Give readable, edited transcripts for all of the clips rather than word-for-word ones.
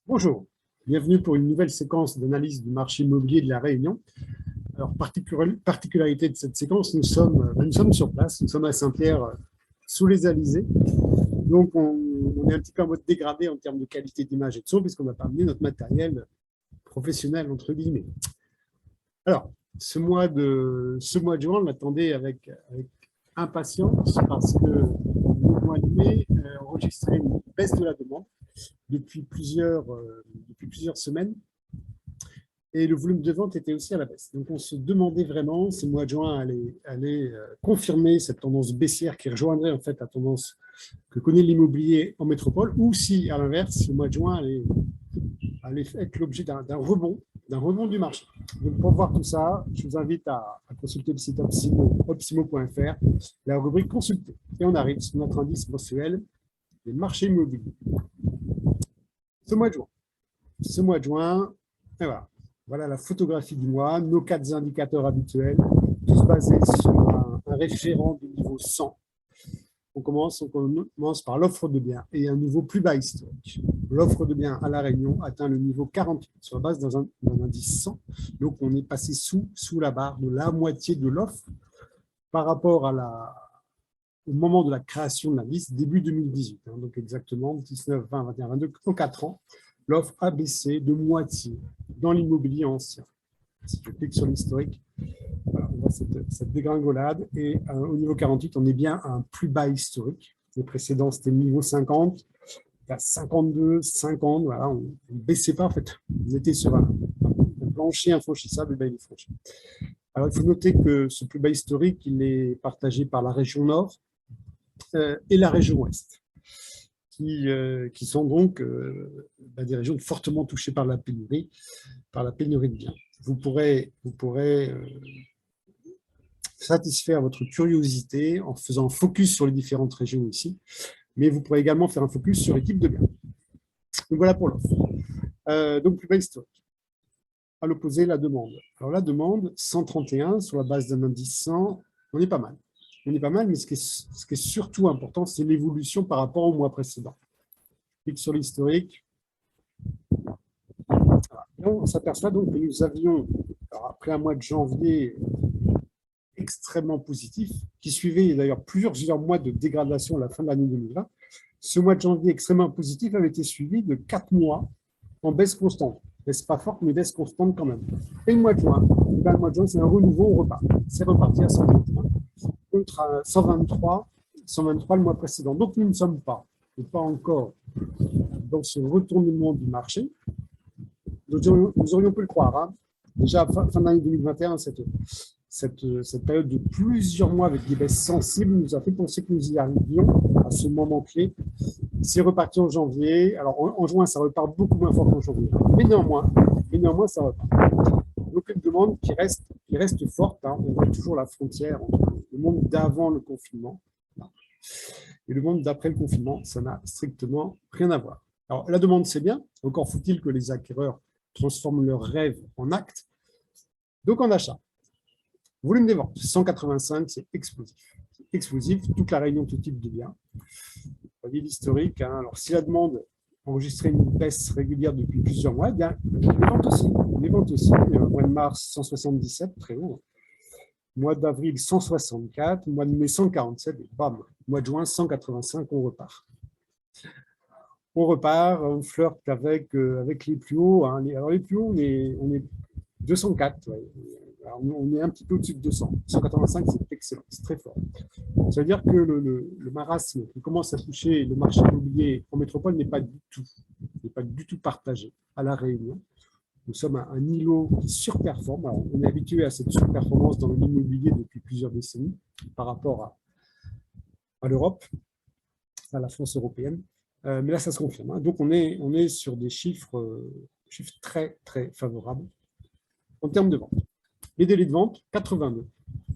Bonjour, bienvenue pour une nouvelle séquence d'analyse du marché immobilier de la Réunion. Alors, particularité de cette séquence, nous sommes sur place, nous sommes à Saint-Pierre, sous les Alizés. Donc, on est un petit peu en mode dégradé en termes de qualité d'image et de son, puisqu'on n'a pas amené notre matériel professionnel, entre guillemets. Alors, ce mois de juin, on l'attendait avec impatience, parce que le mois de mai enregistrait une baisse de la demande depuis plusieurs semaines, et le volume de vente était aussi à la baisse. Donc, on se demandait vraiment si le mois de juin allait confirmer cette tendance baissière qui rejoindrait en fait la tendance que connaît l'immobilier en métropole, ou si, à l'inverse, le mois de juin allait être l'objet d'un rebond du marché. Donc, pour voir tout ça, je vous invite à consulter le site opsimo.fr, la rubrique consulter. Et on arrive sur notre indice mensuel des marchés immobiliers. Ce mois de juin, et voilà la photographie du mois, nos 4 indicateurs habituels, tous basés sur un référent du niveau 100. On commence par l'offre de biens et un niveau plus bas historique. L'offre de biens à La Réunion atteint le niveau 48 sur la base d'un indice 100. Donc, on est passé sous la barre de la moitié de l'offre par rapport au moment de la création de l'indice, début 2018. Donc, exactement 19, 20, 21, 22, en 4 ans. L'offre a baissé de moitié dans l'immobilier ancien. Si je clique sur l'historique, voilà, on voit cette dégringolade. Et au niveau 48, on est bien à un plus bas historique. Les précédents, c'était le niveau 50, à 52, 50. Voilà, on ne baissait pas, en fait. On était sur un plancher infranchissable, et bien il est franchi. Alors, il faut noter que ce plus bas historique, il est partagé par la région nord et la région ouest, qui sont donc des régions fortement touchées par la pénurie de biens. Vous pourrez satisfaire votre curiosité en faisant un focus sur les différentes régions ici, mais vous pourrez également faire un focus sur les types de biens. Donc voilà pour l'offre. Donc plus bas historique. À l'opposé, la demande. Alors la demande, 131 sur la base d'un indice 100, on est pas mal. On est pas mal, mais ce qui est surtout important, c'est l'évolution par rapport au mois précédent. Clique sur l'historique. On s'aperçoit donc que nous avions, après un mois de janvier extrêmement positif, qui suivait d'ailleurs plusieurs mois de dégradation à la fin de l'année 2020, ce mois de janvier extrêmement positif avait été suivi de 4 mois en baisse constante. Baisse pas forte, mais baisse constante quand même. Et le mois de juin, c'est un renouveau, on repart. C'est reparti à 121 contre 123 le mois précédent. Donc, nous ne sommes pas encore dans ce retournement du marché. Nous aurions pu le croire. Hein. Déjà, fin de l'année 2021, cette période de plusieurs mois avec des baisses sensibles nous a fait penser que nous y arrivions à ce moment clé. C'est reparti en janvier. Alors, en juin, ça repart beaucoup moins fort qu'en janvier. Mais néanmoins, ça repart. Donc, une demande qui reste forte. Hein. On voit toujours la frontière entre le monde d'avant le confinement et le monde d'après le confinement. Ça n'a strictement rien à voir. Alors, la demande, c'est bien. Encore faut-il que les acquéreurs transforment leurs rêves en actes. Donc, en achat. Volume des ventes, 185, c'est explosif. C'est explosif, toute la Réunion, tout type de biens. Vous voyez l'historique. Hein. Alors, si la demande enregistrait une baisse régulière depuis plusieurs mois, eh bien, les ventes aussi. Mois de mars, 177, très haut. Mois d'avril, 164. Mois de mai, 147. Et bam, mois de juin, 185, on repart. On flirte avec les plus hauts. Hein. Alors, les plus hauts, on est 204. Ouais. Alors, on est un petit peu au-dessus de 200. 185, c'est excellent, c'est très fort. Ça veut dire que le marasme qui commence à toucher le marché immobilier en métropole n'est pas du tout partagé à La Réunion. Nous sommes un îlot qui surperforme. Alors, on est habitué à cette surperformance dans l'immobilier depuis plusieurs décennies par rapport à l'Europe, à la France européenne. Mais là, ça se confirme. Hein. Donc, on est sur des chiffres très, très favorables en termes de vente. Les délais de vente, 82,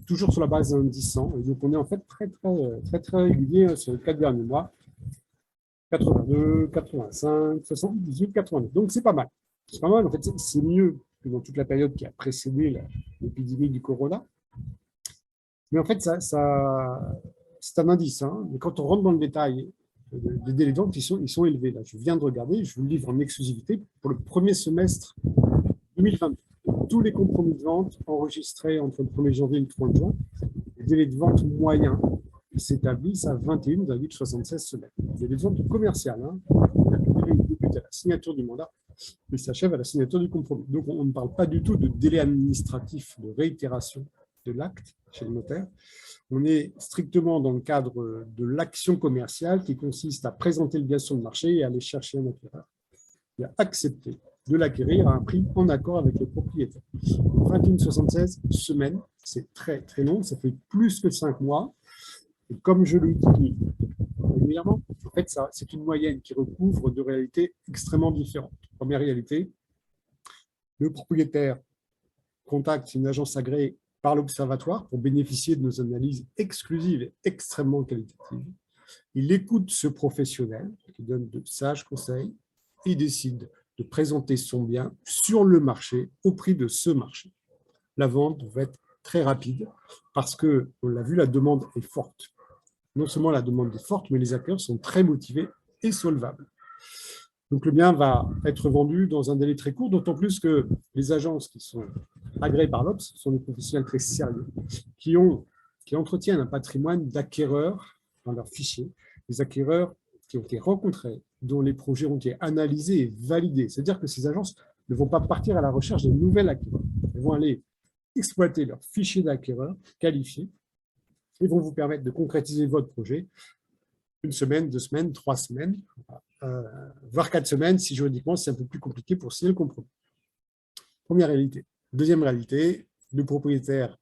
toujours sur la base d'un indice 100. Et donc, on est en fait très régulier sur les 4 derniers mois. 82, 85, 78, 89. Donc, c'est pas mal. C'est pas mal. En fait, c'est mieux que dans toute la période qui a précédé l'épidémie du corona. Mais en fait, c'est un indice. Hein. Mais quand on rentre dans le détail, les délais de vente, ils sont élevés. Là, je viens de regarder, je vous le livre en exclusivité pour le premier semestre 2020. Tous les compromis de vente enregistrés entre le 1er janvier et le 30 juin, les délais de vente moyens s'établissent à 21,76 semaines. Les délais de vente commerciales, hein, débute à la signature du mandat et s'achève à la signature du compromis. Donc, on ne parle pas du tout de délai administratif de réitération de l'acte chez le notaire. On est strictement dans le cadre de l'action commerciale qui consiste à présenter le bien sur le marché et à aller chercher un acquéreur et à accepter de l'acquérir à un prix en accord avec le propriétaire. 21,76 semaines, c'est très très long, ça fait plus que 5 mois. Et comme je le dis régulièrement, en fait, c'est une moyenne qui recouvre deux réalités extrêmement différentes. Première réalité, le propriétaire contacte une agence agréée par l'Observatoire pour bénéficier de nos analyses exclusives et extrêmement qualitatives. Il écoute ce professionnel qui donne de sages conseils et décide de présenter son bien sur le marché au prix de ce marché. La vente va être très rapide parce que, on l'a vu, la demande est forte. Non seulement la demande est forte, mais les acquéreurs sont très motivés et solvables. Donc le bien va être vendu dans un délai très court, d'autant plus que les agences qui sont agréées par l'Obs sont des professionnels très sérieux, qui entretiennent un patrimoine d'acquéreurs dans leurs fichiers, des acquéreurs qui ont été rencontrés, dont les projets ont été analysés et validés. C'est-à-dire que ces agences ne vont pas partir à la recherche de nouvelles acquéreurs. Elles vont aller exploiter leurs fichiers d'acquéreurs qualifiés et vont vous permettre de concrétiser votre projet 1 semaine, 2 semaines, 3 semaines, voire 4 semaines, si juridiquement c'est un peu plus compliqué pour signer le compromis. Première réalité. Deuxième réalité, le propriétaire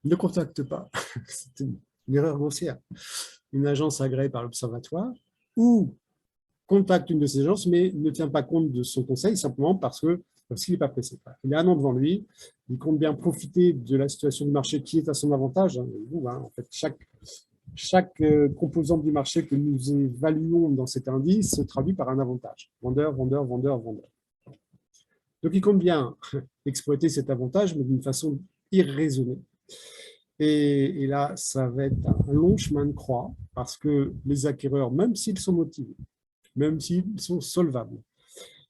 ne contacte pas, c'est une erreur grossière, une agence agréée par l'Observatoire ou contacte une de ces agences, mais ne tient pas compte de son conseil simplement parce qu'il n'est pas pressé. Il a 1 an devant lui, il compte bien profiter de la situation du marché qui est à son avantage. En fait, chaque composante du marché que nous évaluons dans cet indice se traduit par un avantage. Vendeur, vendeur, vendeur, vendeur. Donc, il compte bien exploiter cet avantage, mais d'une façon irraisonnée. Et là, ça va être un long chemin de croix parce que les acquéreurs, même s'ils sont motivés, même s'ils sont solvables,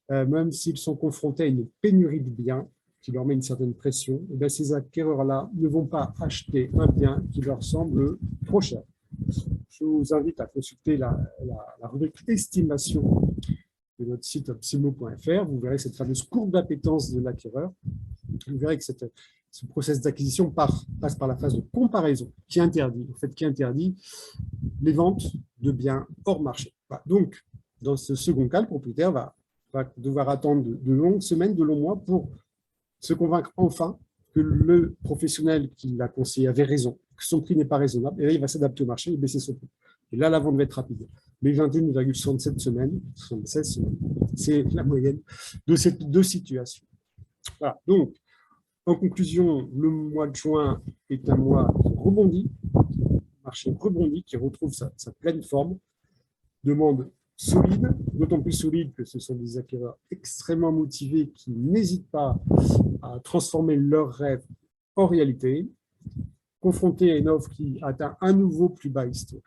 même s'ils sont confrontés à une pénurie de biens qui leur met une certaine pression, et bien ces acquéreurs-là ne vont pas acheter un bien qui leur semble trop cher. Je vous invite à consulter la rubrique estimation de notre site opsimo.fr. Vous verrez cette fameuse courbe d'appétence de l'acquéreur. Vous verrez que ce process d'acquisition passe par la phase de comparaison qui interdit les ventes de biens hors marché. Voilà. Donc, dans ce second cas, le propriétaire va devoir attendre de longues semaines, de longs mois pour se convaincre enfin que le professionnel qui l'a conseillé avait raison, que son prix n'est pas raisonnable, et là, il va s'adapter au marché et baisser son prix. Et là, la vente va être rapide. Mais 21,67 semaines, 76 semaines, c'est la moyenne de ces deux situations. Voilà. Donc, en conclusion, le mois de juin est un mois qui rebondit, marché rebondit, qui retrouve sa pleine forme, demande solide, d'autant plus solide que ce sont des acquéreurs extrêmement motivés qui n'hésitent pas à transformer leurs rêves en réalité, confrontés à une offre qui atteint un nouveau plus bas historique.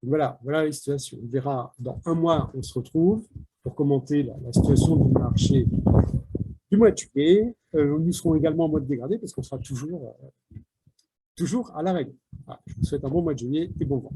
Voilà la situation. On verra dans 1 mois, on se retrouve pour commenter la situation du marché du mois de juillet. Nous serons également en mode dégradé parce qu'on sera toujours à la règle. Voilà, je vous souhaite un bon mois de juillet et bon vent.